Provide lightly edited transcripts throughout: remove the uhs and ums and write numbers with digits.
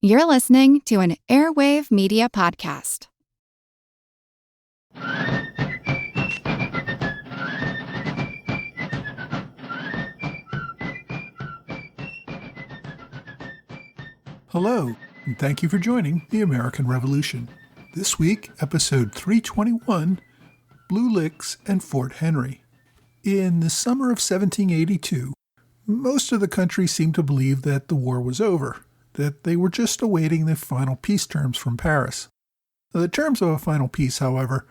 You're listening to an Airwave Media Podcast. Hello, and thank you for joining the American Revolution. This week, episode 321, Blue Licks and Fort Henry. In the summer of 1782, most of the country seemed to believe that the war was over, that they were just awaiting the final peace terms from Paris. The terms of a final peace, however,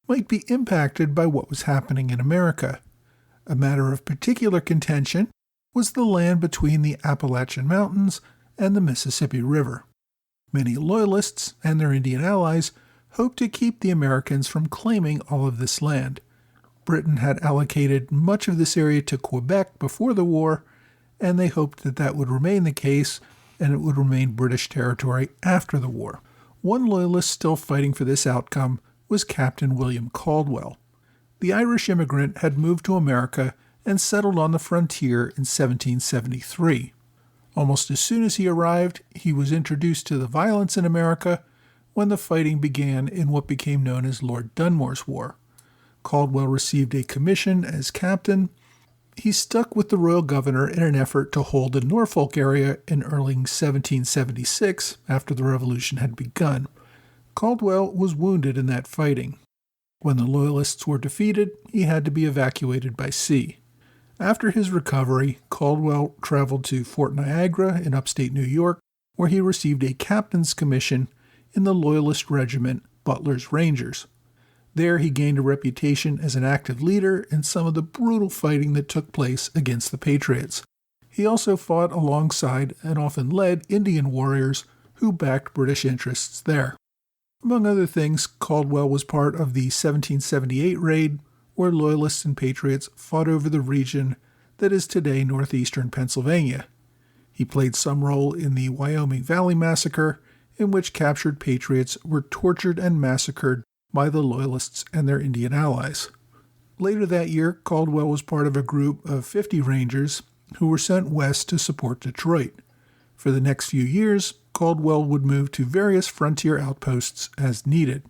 might be impacted by what was happening in America. A matter of particular contention was the land between the Appalachian Mountains and the Mississippi River. Many Loyalists and their Indian allies hoped to keep the Americans from claiming all of this land. Britain had allocated much of this area to Quebec before the war, and they hoped that that would remain the case and it would remain British territory after the war. One Loyalist still fighting for this outcome was Captain William Caldwell. The Irish immigrant had moved to America and settled on the frontier in 1773. Almost as soon as he arrived, he was introduced to the violence in America when the fighting began in what became known as Lord Dunmore's War. Caldwell received a commission as captain. He stuck with the royal governor in an effort to hold the Norfolk area in early 1776 after the Revolution had begun. Caldwell was wounded in that fighting. When the Loyalists were defeated, he had to be evacuated by sea. After his recovery, Caldwell traveled to Fort Niagara in upstate New York, where he received a captain's commission in the Loyalist regiment Butler's Rangers. There he gained a reputation as an active leader in some of the brutal fighting that took place against the Patriots. He also fought alongside and often led Indian warriors who backed British interests there. Among other things, Caldwell was part of the 1778 raid, where Loyalists and Patriots fought over the region that is today northeastern Pennsylvania. He played some role in the Wyoming Valley Massacre, in which captured Patriots were tortured and massacred by the Loyalists and their Indian allies. Later that year, Caldwell was part of a group of 50 Rangers who were sent west to support Detroit. For the next few years, Caldwell would move to various frontier outposts as needed.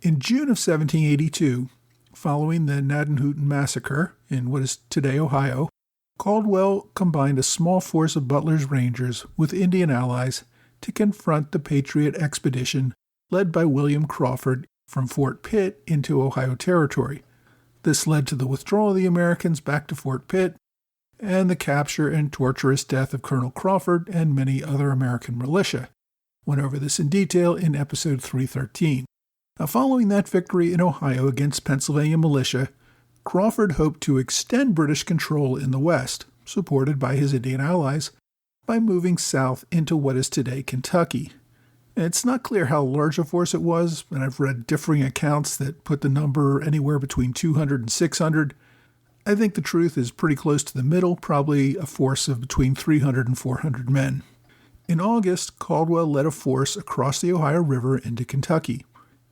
In June of 1782, following the Nadenhooten Massacre in what is today Ohio, Caldwell combined a small force of Butler's Rangers with Indian allies to confront the Patriot expedition led by William Crawford from Fort Pitt into Ohio Territory. This led to the withdrawal of the Americans back to Fort Pitt and the capture and torturous death of Colonel Crawford and many other American militia. Went over this in detail in episode 313. Now, following that victory in Ohio against Pennsylvania militia, Crawford hoped to extend British control in the West, supported by his Indian allies, by moving south into what is today Kentucky. It's not clear how large a force it was, and I've read differing accounts that put the number anywhere between 200 and 600. I think the truth is pretty close to the middle, probably a force of between 300 and 400 men. In August, Caldwell led a force across the Ohio River into Kentucky.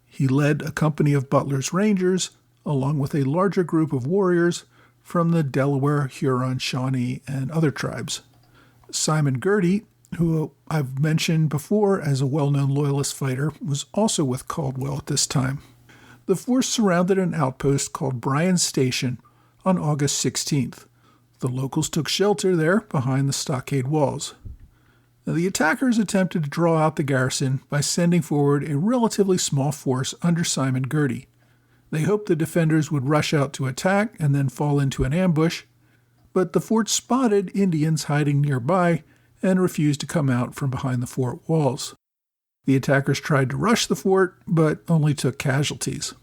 He led a company of Butler's Rangers, along with a larger group of warriors from the Delaware, Huron, Shawnee, and other tribes. Simon Girty, who I've mentioned before as a well-known Loyalist fighter, was also with Caldwell at this time. The force surrounded an outpost called Bryan's Station on August 16th. The locals took shelter there behind the stockade walls. Now, the attackers attempted to draw out the garrison by sending forward a relatively small force under Simon Girty. They hoped the defenders would rush out to attack and then fall into an ambush, but the fort spotted Indians hiding nearby and refused to come out from behind the fort walls. The attackers tried to rush the fort, but only took casualties.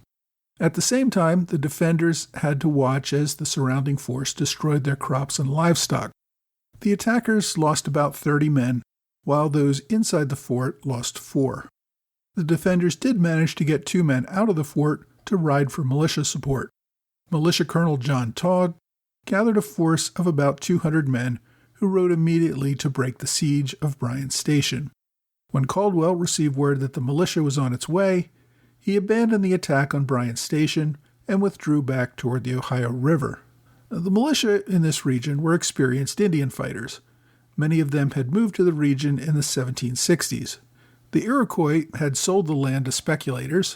At the same time, the defenders had to watch as the surrounding force destroyed their crops and livestock. The attackers lost about 30 men, while those inside the fort lost 4. The defenders did manage to get 2 men out of the fort to ride for militia support. Militia Colonel John Todd gathered a force of about 200 men who rode immediately to break the siege of Bryan's Station. When Caldwell received word that the militia was on its way, he abandoned the attack on Bryan's Station and withdrew back toward the Ohio River. The militia in this region were experienced Indian fighters. Many of them had moved to the region in the 1760s. The Iroquois had sold the land to speculators.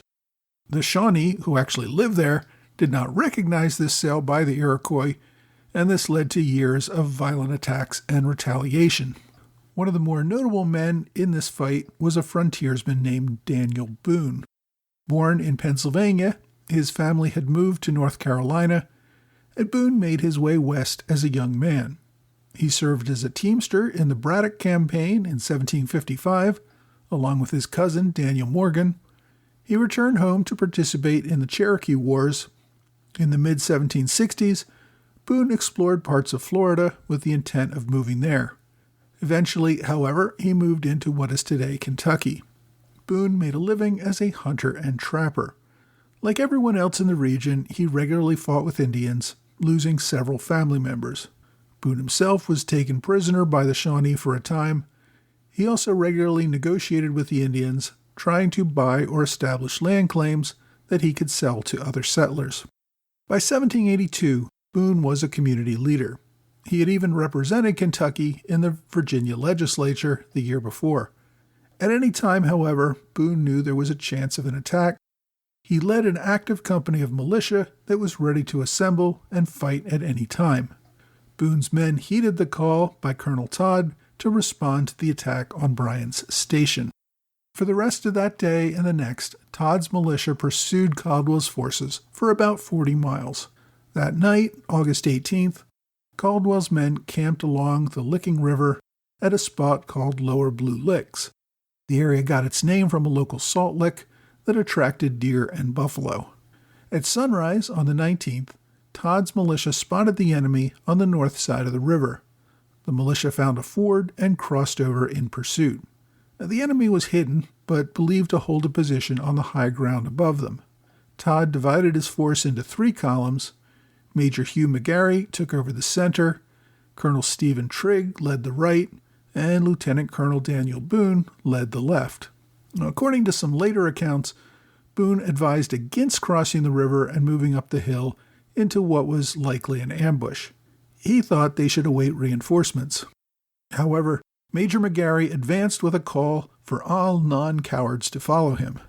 The Shawnee, who actually lived there, did not recognize this sale by the Iroquois, and this led to years of violent attacks and retaliation. One of the more notable men in this fight was a frontiersman named Daniel Boone. Born in Pennsylvania, his family had moved to North Carolina, and Boone made his way west as a young man. He served as a teamster in the Braddock Campaign in 1755, along with his cousin Daniel Morgan. He returned home to participate in the Cherokee Wars. In the mid-1760s, Boone explored parts of Florida with the intent of moving there. Eventually, however, he moved into what is today Kentucky. Boone made a living as a hunter and trapper. Like everyone else in the region, he regularly fought with Indians, losing several family members. Boone himself was taken prisoner by the Shawnee for a time. He also regularly negotiated with the Indians, trying to buy or establish land claims that he could sell to other settlers. By 1782, Boone was a community leader. He had even represented Kentucky in the Virginia legislature the year before. At any time, however, Boone knew there was a chance of an attack. He led an active company of militia that was ready to assemble and fight at any time. Boone's men heeded the call by Colonel Todd to respond to the attack on Bryan's Station. For the rest of that day and the next, Todd's militia pursued Caldwell's forces for about 40 miles. That night, August 18th, Caldwell's men camped along the Licking River at a spot called Lower Blue Licks. The area got its name from a local salt lick that attracted deer and buffalo. At sunrise on the 19th, Todd's militia spotted the enemy on the north side of the river. The militia found a ford and crossed over in pursuit. The enemy was hidden, but believed to hold a position on the high ground above them. Todd divided his force into 3 columns. Major Hugh McGarry took over the center, Colonel Stephen Trigg led the right, and Lieutenant Colonel Daniel Boone led the left. Now, according to some later accounts, Boone advised against crossing the river and moving up the hill into what was likely an ambush. He thought they should await reinforcements. However, Major McGarry advanced with a call for all non-cowards to follow him.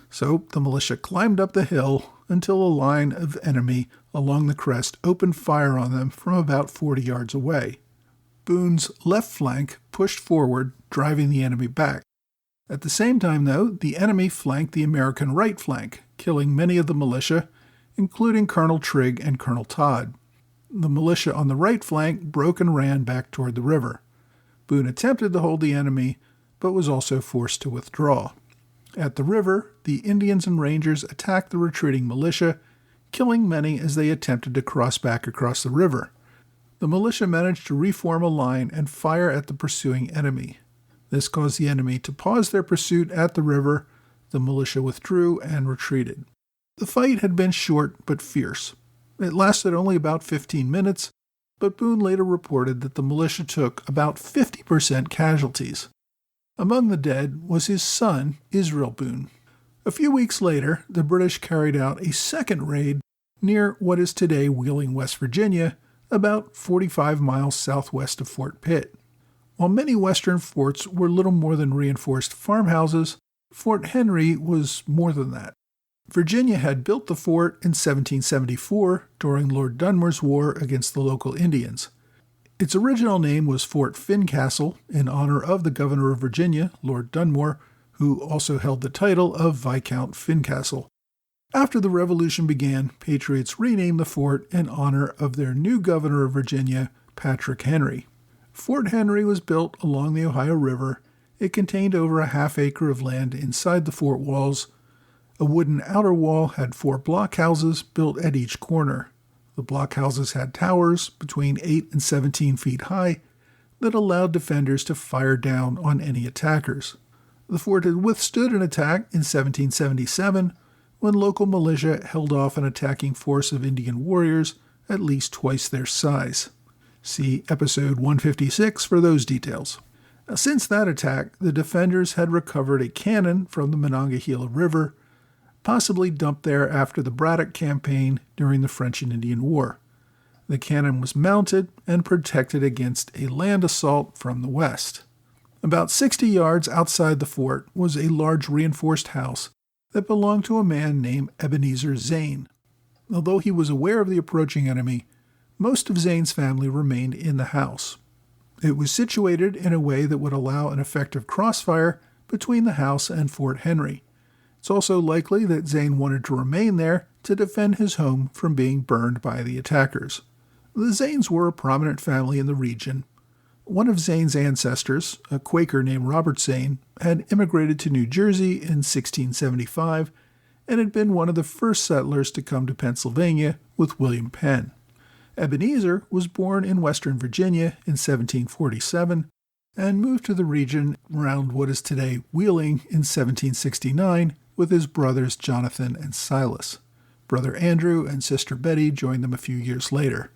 So the militia climbed up the hill until a line of enemy along the crest opened fire on them from about 40 yards away. Boone's left flank pushed forward, driving the enemy back. At the same time, though, the enemy flanked the American right flank, killing many of the militia, including Colonel Trigg and Colonel Todd. The militia on the right flank broke and ran back toward the river. Boone attempted to hold the enemy, but was also forced to withdraw. At the river, the Indians and Rangers attacked the retreating militia, killing many as they attempted to cross back across the river. The militia managed to reform a line and fire at the pursuing enemy. This caused the enemy to pause their pursuit at the river. The militia withdrew and retreated. The fight had been short but fierce. It lasted only about 15 minutes, but Boone later reported that the militia took about 50% casualties. Among the dead was his son, Israel Boone. A few weeks later, the British carried out a second raid near what is today Wheeling, West Virginia, about 45 miles southwest of Fort Pitt. While many western forts were little more than reinforced farmhouses, Fort Henry was more than that. Virginia had built the fort in 1774 during Lord Dunmore's war against the local Indians. Its original name was Fort Fincastle, in honor of the governor of Virginia, Lord Dunmore, who also held the title of Viscount Fincastle. After the Revolution began, Patriots renamed the fort in honor of their new governor of Virginia, Patrick Henry. Fort Henry was built along the Ohio River. It contained over a half acre of land inside the fort walls. A wooden outer wall had 4 blockhouses built at each corner. The blockhouses had towers between 8 and 17 feet high that allowed defenders to fire down on any attackers. The fort had withstood an attack in 1777 when local militia held off an attacking force of Indian warriors at least twice their size. See episode 156 for those details. Now, since that attack, the defenders had recovered a cannon from the Monongahela River, possibly dumped there after the Braddock Campaign during the French and Indian War. The cannon was mounted and protected against a land assault from the west. About 60 yards outside the fort was a large reinforced house that belonged to a man named Ebenezer Zane. Although he was aware of the approaching enemy, most of Zane's family remained in the house. It was situated in a way that would allow an effective crossfire between the house and Fort Henry. It's also likely that Zane wanted to remain there to defend his home from being burned by the attackers. The Zanes were a prominent family in the region. One of Zane's ancestors, a Quaker named Robert Zane, had immigrated to New Jersey in 1675 and had been one of the first settlers to come to Pennsylvania with William Penn. Ebenezer was born in Western Virginia in 1747 and moved to the region around what is today Wheeling in 1769 with his brothers Jonathan and Silas. Brother Andrew and sister Betty joined them a few years later.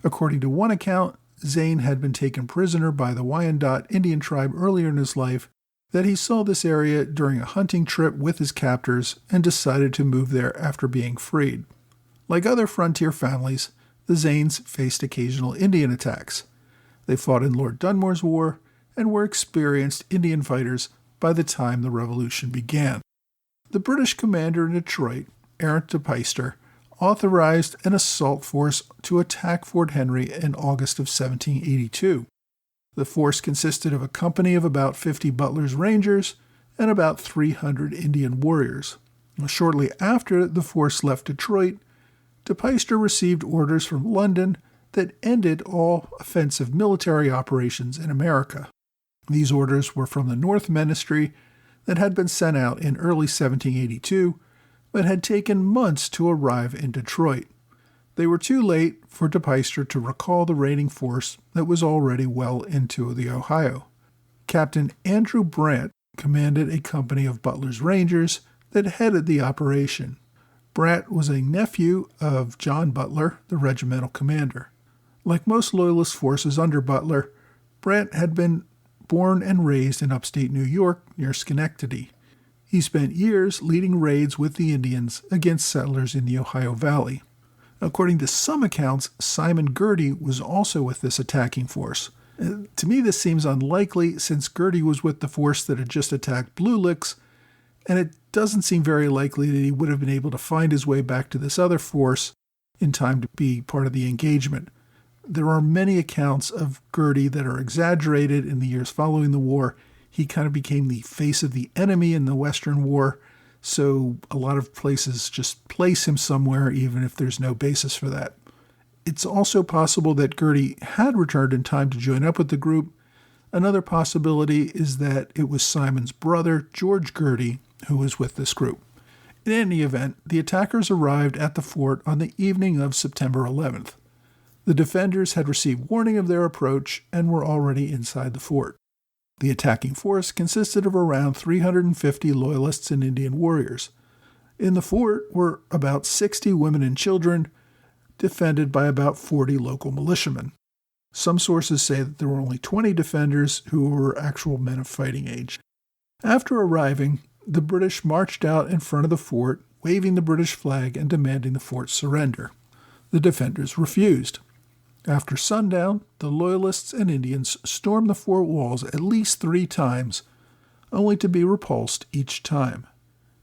According to one account, Zane had been taken prisoner by the Wyandot Indian tribe earlier in his life, that he saw this area during a hunting trip with his captors and decided to move there after being freed. Like other frontier families, the Zanes faced occasional Indian attacks. They fought in Lord Dunmore's War and were experienced Indian fighters by the time the Revolution began. The British commander in Detroit, Aaron de Peyster, authorized an assault force to attack Fort Henry in August of 1782. The force consisted of a company of about 50 Butler's Rangers and about 300 Indian warriors. Shortly after the force left Detroit, de Peyster received orders from London that ended all offensive military operations in America. These orders were from the North Ministry that had been sent out in early 1782, but had taken months to arrive in Detroit. They were too late for de Peyster to recall the raiding force that was already well into the Ohio. Captain Andrew Brant commanded a company of Butler's Rangers that headed the operation. Brant was a nephew of John Butler, the regimental commander. Like most Loyalist forces under Butler, Brant had been born and raised in upstate New York near Schenectady. He spent years leading raids with the Indians against settlers in the Ohio Valley. According to some accounts, Simon Girty was also with this attacking force. To me, this seems unlikely since Girty was with the force that had just attacked Blue Licks, and it doesn't seem very likely that he would have been able to find his way back to this other force in time to be part of the engagement. There are many accounts of Girty that are exaggerated in the years following the war. He kind of became the face of the enemy in the Western War, so a lot of places just place him somewhere even if there's no basis for that. It's also possible that Girty had returned in time to join up with the group. Another possibility is that it was Simon's brother, George Girty, who was with this group. In any event, the attackers arrived at the fort on the evening of September 11th. The defenders had received warning of their approach and were already inside the fort. The attacking force consisted of around 350 Loyalists and Indian warriors. In the fort were about 60 women and children, defended by about 40 local militiamen. Some sources say that there were only 20 defenders who were actual men of fighting age. After arriving, the British marched out in front of the fort, waving the British flag and demanding the fort's surrender. The defenders refused. After sundown, the Loyalists and Indians stormed the fort walls at least 3 times, only to be repulsed each time.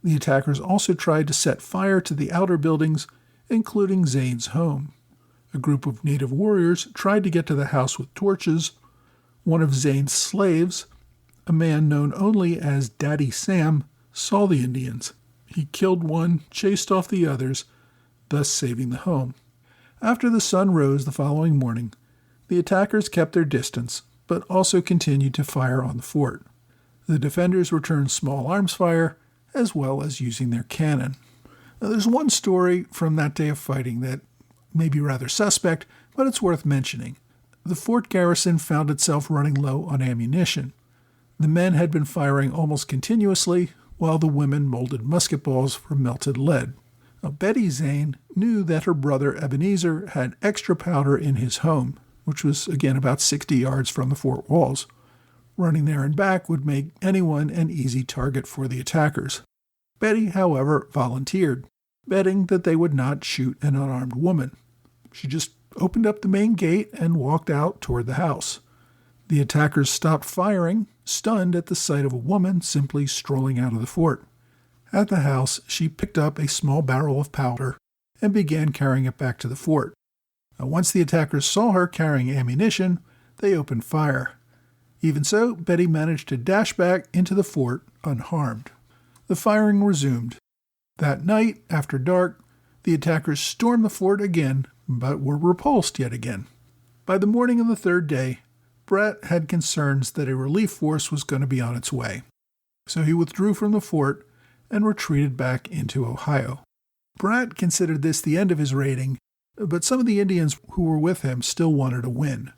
The attackers also tried to set fire to the outer buildings, including Zane's home. A group of native warriors tried to get to the house with torches. One of Zane's slaves, a man known only as Daddy Sam, saw the Indians. He killed one, chased off the others, thus saving the home. After the sun rose the following morning, the attackers kept their distance, but also continued to fire on the fort. The defenders returned small arms fire, as well as using their cannon. Now, there's one story from that day of fighting that may be rather suspect, but it's worth mentioning. The fort garrison found itself running low on ammunition. The men had been firing almost continuously, while the women molded musket balls from melted lead. Now, Betty Zane knew that her brother Ebenezer had extra powder in his home, which was, again, about 60 yards from the fort walls. Running there and back would make anyone an easy target for the attackers. Betty, however, volunteered, betting that they would not shoot an unarmed woman. She just opened up the main gate and walked out toward the house. The attackers stopped firing, stunned at the sight of a woman simply strolling out of the fort. At the house, she picked up a small barrel of powder and began carrying it back to the fort. Once the attackers saw her carrying ammunition, they opened fire. Even so, Betty managed to dash back into the fort unharmed. The firing resumed. That night, after dark, the attackers stormed the fort again, but were repulsed yet again. By the morning of the third day, Brett had concerns that a relief force was going to be on its way. So he withdrew from the fort and retreated back into Ohio. Brett considered this the end of his raiding, but some of the Indians who were with him still wanted to win.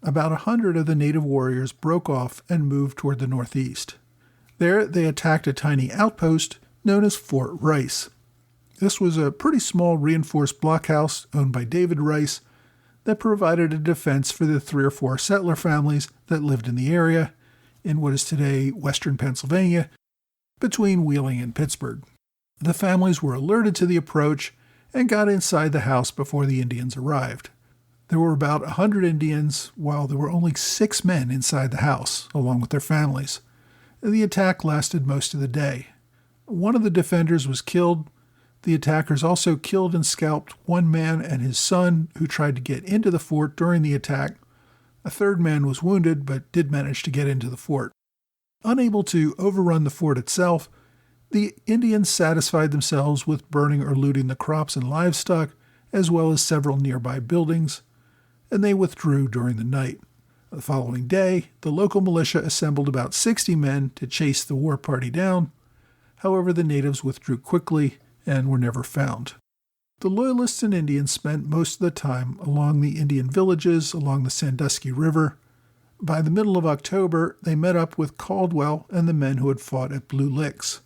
About 100 of the native warriors broke off and moved toward the northeast. There they attacked a tiny outpost known as Fort Rice. This was a pretty small reinforced blockhouse owned by David Rice that provided a defense for the 3 or 4 settler families that lived in the area in what is today western Pennsylvania, between Wheeling and Pittsburgh. The families were alerted to the approach and got inside the house before the Indians arrived. There were about 100 Indians, while there were only 6 men inside the house, along with their families. The attack lasted most of the day. One of the defenders was killed. The attackers also killed and scalped one man and his son who tried to get into the fort during the attack. A third man was wounded but did manage to get into the fort. Unable to overrun the fort itself, the Indians satisfied themselves with burning or looting the crops and livestock, as well as several nearby buildings, and they withdrew during the night. The following day, the local militia assembled about 60 men to chase the war party down. However, the natives withdrew quickly and were never found. The Loyalists and Indians spent most of the time along the Indian villages along the Sandusky River. By the middle of October, they met up with Caldwell and the men who had fought at Blue Licks.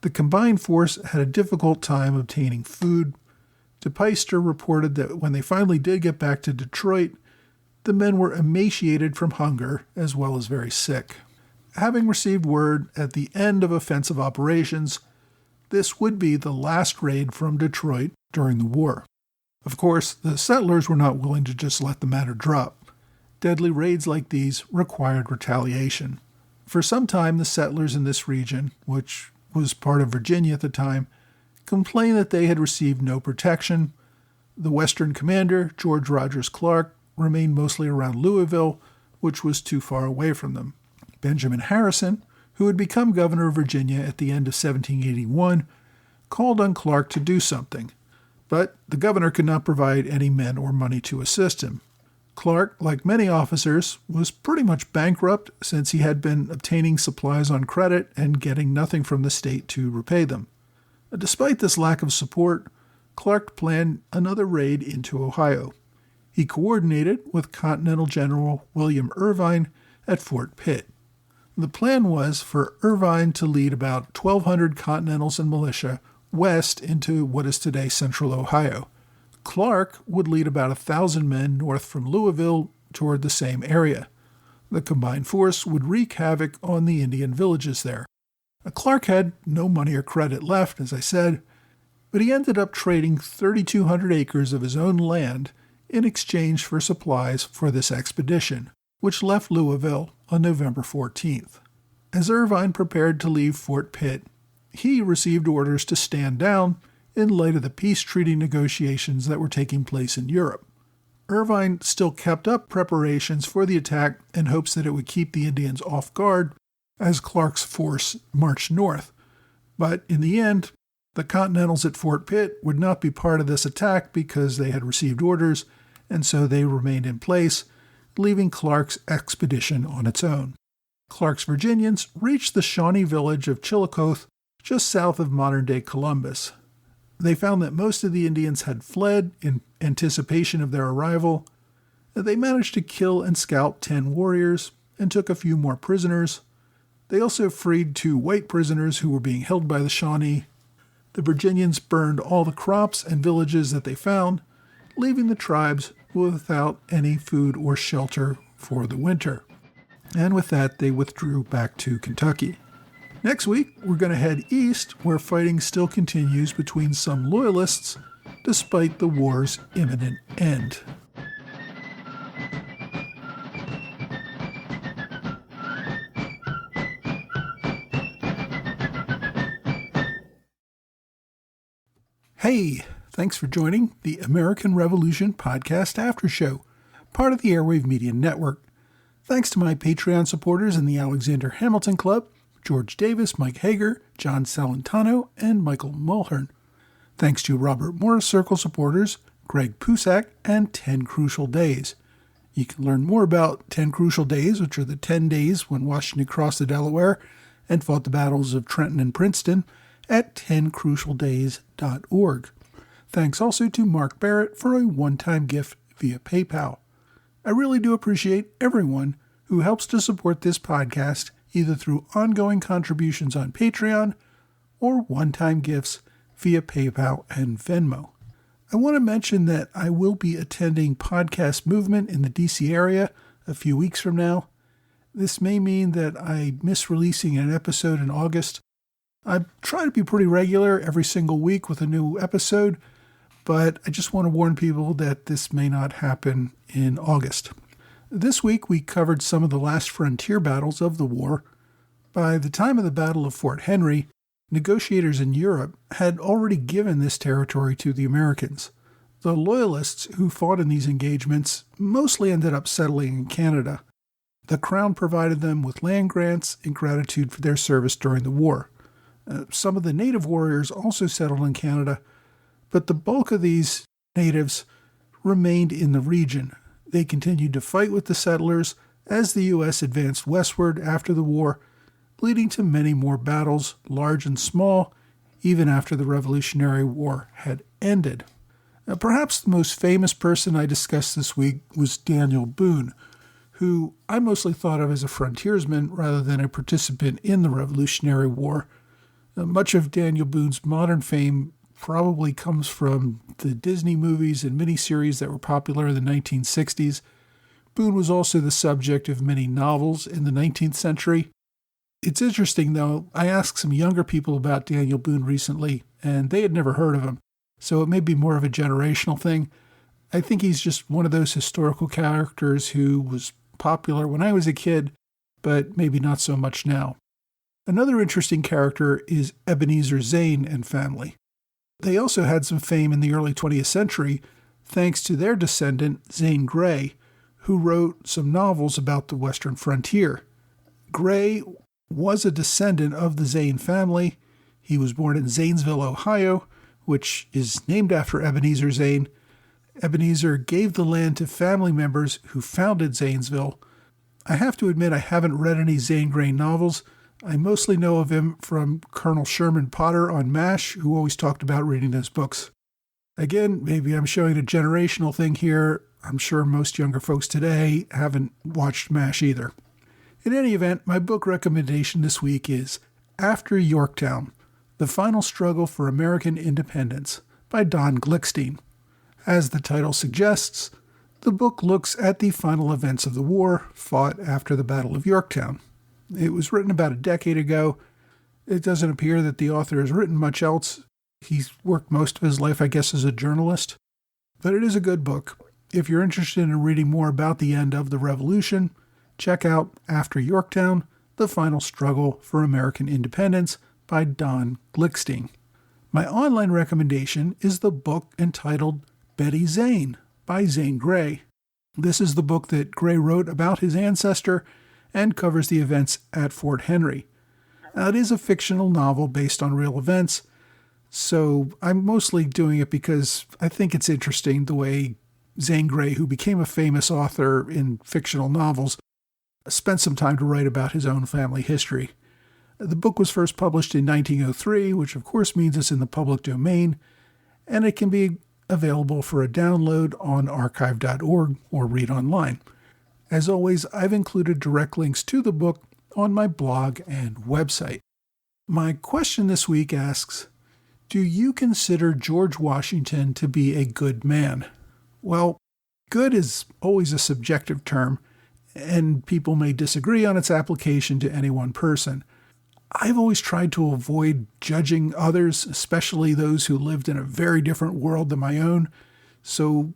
The combined force had a difficult time obtaining food. DePeyster reported that when they finally did get back to Detroit, the men were emaciated from hunger as well as very sick. Having received word at the end of offensive operations, this would be the last raid from Detroit during the war. Of course, the settlers were not willing to just let the matter drop. Deadly raids like these required retaliation. For some time, the settlers in this region, which was part of Virginia at the time, complained that they had received no protection. The Western commander, George Rogers Clark, remained mostly around Louisville, which was too far away from them. Benjamin Harrison, who had become governor of Virginia at the end of 1781, called on Clark to do something, but the governor could not provide any men or money to assist him. Clark, like many officers, was pretty much bankrupt since he had been obtaining supplies on credit and getting nothing from the state to repay them. Despite this lack of support, Clark planned another raid into Ohio. He coordinated with Continental General William Irvine at Fort Pitt. The plan was for Irvine to lead about 1,200 Continentals and militia west into what is today central Ohio. Clark would lead about 1,000 men north from Louisville toward the same area. The combined force would wreak havoc on the Indian villages there. Clark had no money or credit left, as I said, but he ended up trading 3,200 acres of his own land in exchange for supplies for this expedition, which left Louisville on November 14th. As Irvine prepared to leave Fort Pitt, he received orders to stand down in light of the peace treaty negotiations that were taking place in Europe. Irvine still kept up preparations for the attack in hopes that it would keep the Indians off guard as Clark's force marched north. But in the end, the Continentals at Fort Pitt would not be part of this attack because they had received orders, and so they remained in place, leaving Clark's expedition on its own. Clark's Virginians reached the Shawnee village of Chillicothe, just south of modern-day Columbus. They found that most of the Indians had fled in anticipation of their arrival. They managed to kill and scalp 10 warriors and took a few more prisoners. They also freed 2 white prisoners who were being held by the Shawnee. The Virginians burned all the crops and villages that they found, leaving the tribes without any food or shelter for the winter. And with that, they withdrew back to Kentucky. Next week, we're going to head east, where fighting still continues between some Loyalists, despite the war's imminent end. Hey, thanks for joining the American Revolution Podcast After Show, part of the Airwave Media Network. Thanks to my Patreon supporters in the Alexander Hamilton Club, George Davis, Mike Hager, John Salentano, and Michael Mulhern. Thanks to Robert Morris Circle supporters, Greg Pusak, and 10 Crucial Days. You can learn more about 10 Crucial Days, which are the 10 days when Washington crossed the Delaware and fought the battles of Trenton and Princeton, at 10crucialdays.org. Thanks also to Mark Barrett for a one-time gift via PayPal. I really do appreciate everyone who helps to support this podcast either through ongoing contributions on Patreon or one-time gifts via PayPal and Venmo. I want to mention that I will be attending Podcast Movement in the DC area a few weeks from now. This may mean that I miss releasing an episode in August. I try to be pretty regular every single week with a new episode, but I just want to warn people that this may not happen in August. This week we covered some of the last frontier battles of the war. By the time of the Battle of Fort Henry, negotiators in Europe had already given this territory to the Americans. The Loyalists who fought in these engagements mostly ended up settling in Canada. The Crown provided them with land grants in gratitude for their service during the war. Some of the native warriors also settled in Canada, but the bulk of these natives remained in the region. They continued to fight with the settlers as the U.S. advanced westward after the war, leading to many more battles, large and small, even after the Revolutionary War had ended. Perhaps the most famous person I discussed this week was Daniel Boone, who I mostly thought of as a frontiersman rather than a participant in the Revolutionary War. Much of Daniel Boone's modern fame probably comes from the Disney movies and miniseries that were popular in the 1960s. Boone was also the subject of many novels in the 19th century. It's interesting, though, I asked some younger people about Daniel Boone recently, and they had never heard of him, so it may be more of a generational thing. I think he's just one of those historical characters who was popular when I was a kid, but maybe not so much now. Another interesting character is Ebenezer Zane and family. They also had some fame in the early 20th century thanks to their descendant, Zane Grey, who wrote some novels about the western frontier. Grey was a descendant of the Zane family. He was born in Zanesville, Ohio, which is named after Ebenezer Zane. Ebenezer gave the land to family members who founded Zanesville. I have to admit I haven't read any Zane Grey novels. I mostly know of him from Colonel Sherman Potter on MASH, who always talked about reading those books. Again, maybe I'm showing a generational thing here. I'm sure most younger folks today haven't watched MASH either. In any event, my book recommendation this week is After Yorktown, The Final Struggle for American Independence by Don Glickstein. As the title suggests, the book looks at the final events of the war fought after the Battle of Yorktown. It was written about a decade ago. It doesn't appear that the author has written much else. He's worked most of his life, I guess, as a journalist. But it is a good book. If you're interested in reading more about the end of the Revolution, check out After Yorktown, The Final Struggle for American Independence by Don Glickstein. My online recommendation is the book entitled Betty Zane by Zane Grey. This is the book that Grey wrote about his ancestor and covers the events at Fort Henry. Now, it is a fictional novel based on real events, so I'm mostly doing it because I think it's interesting the way Zane Grey, who became a famous author in fictional novels, spent some time to write about his own family history. The book was first published in 1903, which of course means it's in the public domain, and it can be available for a download on archive.org or read online. As always, I've included direct links to the book on my blog and website. My question this week asks, do you consider George Washington to be a good man? Well, good is always a subjective term, and people may disagree on its application to any one person. I've always tried to avoid judging others, especially those who lived in a very different world than my own. So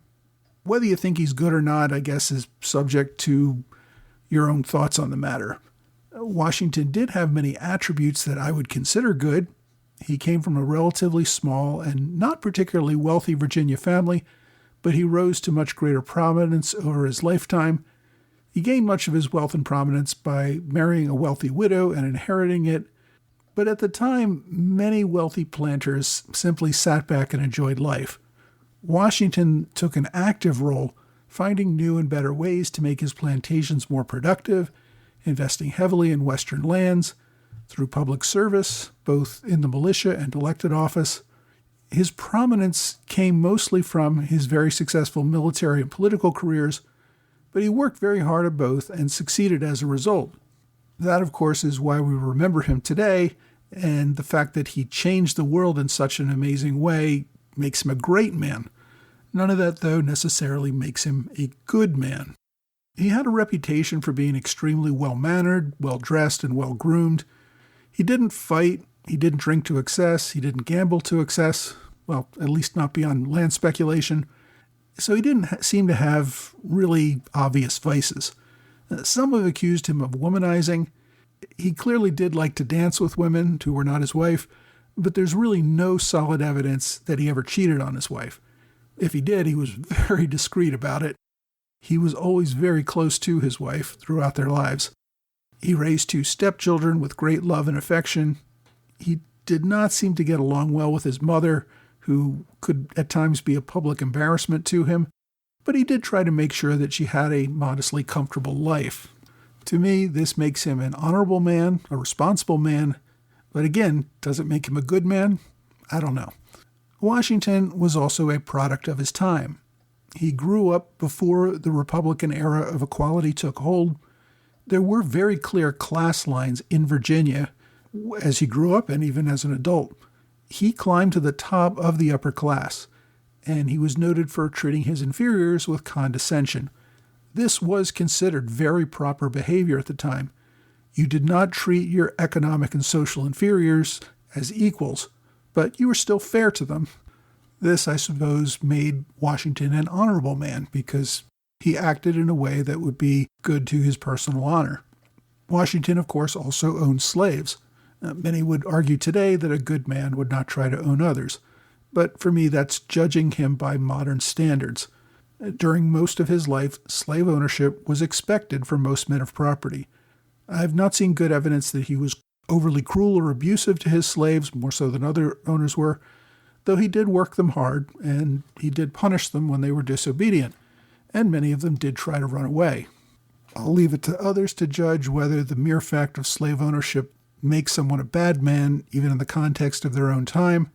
whether you think he's good or not, I guess, is subject to your own thoughts on the matter. Washington did have many attributes that I would consider good. He came from a relatively small and not particularly wealthy Virginia family, but he rose to much greater prominence over his lifetime. He gained much of his wealth and prominence by marrying a wealthy widow and inheriting it. But at the time, many wealthy planters simply sat back and enjoyed life. Washington took an active role, finding new and better ways to make his plantations more productive, investing heavily in western lands, through public service, both in the militia and elected office. His prominence came mostly from his very successful military and political careers, but he worked very hard at both and succeeded as a result. That, of course, is why we remember him today, and the fact that he changed the world in such an amazing way makes him a great man. None of that, though, necessarily makes him a good man. He had a reputation for being extremely well-mannered, well-dressed, and well-groomed. He didn't fight, he didn't drink to excess, he didn't gamble to excess, well, at least not beyond land speculation. So he didn't seem to have really obvious vices. Some have accused him of womanizing. He clearly did like to dance with women who were not his wife, but there's really no solid evidence that he ever cheated on his wife. If he did, he was very discreet about it. He was always very close to his wife throughout their lives. He raised 2 stepchildren with great love and affection. He did not seem to get along well with his mother, who could at times be a public embarrassment to him, but he did try to make sure that she had a modestly comfortable life. To me, this makes him an honorable man, a responsible man, but again, does it make him a good man? I don't know. Washington was also a product of his time. He grew up before the Republican era of equality took hold. There were very clear class lines in Virginia as he grew up and even as an adult. He climbed to the top of the upper class, and he was noted for treating his inferiors with condescension. This was considered very proper behavior at the time. You did not treat your economic and social inferiors as equals, but you were still fair to them. This, I suppose, made Washington an honorable man because he acted in a way that would be good to his personal honor. Washington, of course, also owned slaves. Many would argue today that a good man would not try to own others, but for me that's judging him by modern standards. During most of his life, slave ownership was expected for most men of property. I have not seen good evidence that he was overly cruel or abusive to his slaves, more so than other owners were, though he did work them hard, and he did punish them when they were disobedient, and many of them did try to run away. I'll leave it to others to judge whether the mere fact of slave ownership makes someone a bad man, even in the context of their own time.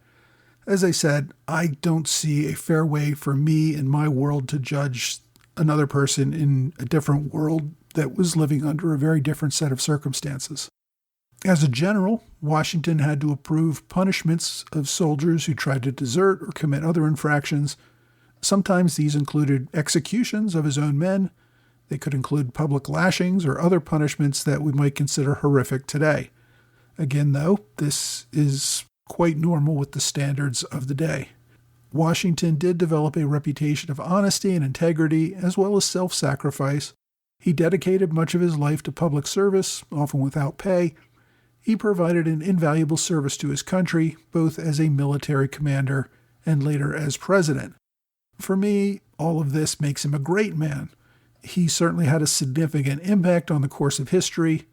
As I said, I don't see a fair way for me in my world to judge another person in a different world that was living under a very different set of circumstances. As a general, Washington had to approve punishments of soldiers who tried to desert or commit other infractions. Sometimes these included executions of his own men. They could include public lashings or other punishments that we might consider horrific today. Again, though, this is quite normal with the standards of the day. Washington did develop a reputation of honesty and integrity, as well as self-sacrifice. He dedicated much of his life to public service, often without pay. He provided an invaluable service to his country, both as a military commander and later as president. For me, all of this makes him a great man. He certainly had a significant impact on the course of history.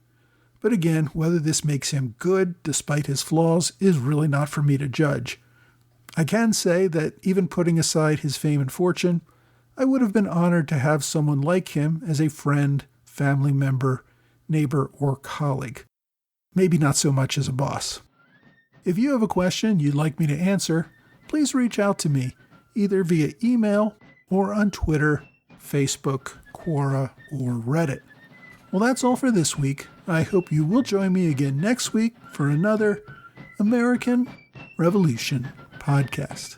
But again, whether this makes him good despite his flaws is really not for me to judge. I can say that even putting aside his fame and fortune, I would have been honored to have someone like him as a friend, family member, neighbor, or colleague. Maybe not so much as a boss. If you have a question you'd like me to answer, please reach out to me, either via email or on Twitter, Facebook, Quora, or Reddit. Well, that's all for this week. I hope you will join me again next week for another American Revolution podcast.